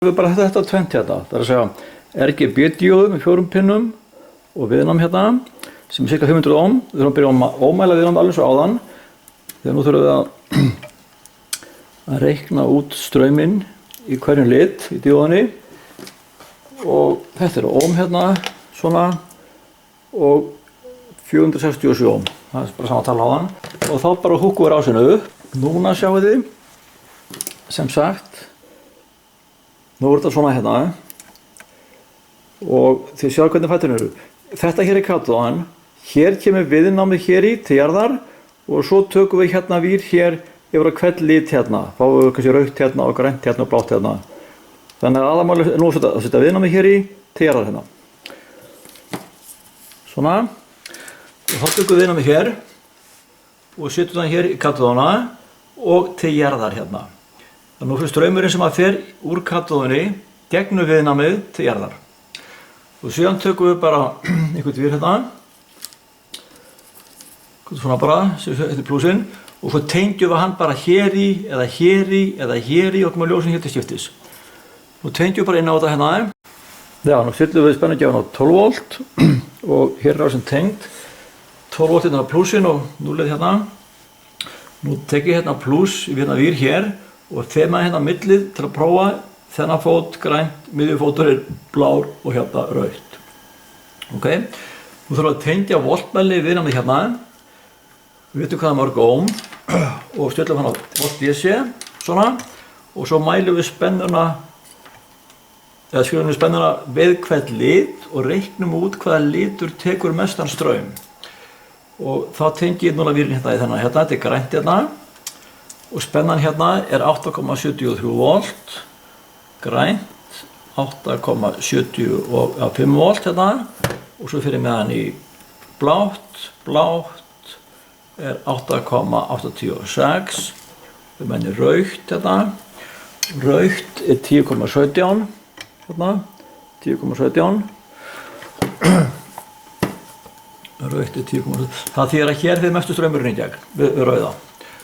Við bara þetta tvennt hérna, það er að segja RGB-díóðu með 4 pinnum og viðnám hérna sem er ca. 500 ohm. Við þurfum að byrja að ómæla viðnám alveg svo áðan þegar nú þurfum við að reikna út strauminn í hverjum lit í díóðunni og þetta er ohm hérna svona og 467 ohm. Það er bara sama að tala á þann og þá bara húkum við rásinu upp. Núna sjáum þið sem sagt nú er þetta svona hérna og þið sjáu hvernig fæturnir eru. Þetta hér er katóðan, hér kemur viðnámið hér í til jarðar og svo tökum við hérna vír hér yfir á hvern lit hérna. Fáum við kannski rautt hérna og grænt hérna og blátt hérna. Þannig að aðalmálið er nú að setja viðnámið hér í til jarðar hérna. Svona. Og þá tökum við viðnámið hér og setjum það hér í katóðana og til jarðar hérna. Þannig að nú fyrir straumurinn sem að fer úr katóðunni gegnum viðnámið til jarðar. Og síðan tökum við bara einhvern vír hérna. Svona bara, þetta er plúsinn. Og svo tengjum við hann bara hér í, eða hér í, eða hér í og komum ljósinn hér til skiptis. Nú tengjum við bara inn á þetta hérna. Já, nú stillum við spennugjafann á 12 volt og hér er rásinn tengd. 12 volt hérna á plúsinn og 0 hérna. Nú tek ég hérna plús í hérna vír hér og þema hérna millið til að prófa þennan fót grænt, miðjufótur er blár og hérna rautt. Ok, nú þurfum við að tengja voltmæli viðnámið hérna. Við veitum hvað er mörg ohm og stillum hann á volt DC svona og svo mælum við spennuna eða skrifum við spennuna við hvern lit og reiknum út hvaða litur tekur mestan straum. Og þá tengi ég núna vírinn hérna í þennan hérna, þetta er grænt hérna og spennan hérna er 8,73 volt, grænt 8,75 volt hérna og svo fyrir með hann í blátt er 8,86, við menn er rautt hérna, rautt er 10,17 hérna, 10,17 rautt er 10,17, það þýðir að hér fyrir mestu straumurinn í gegn við rauða.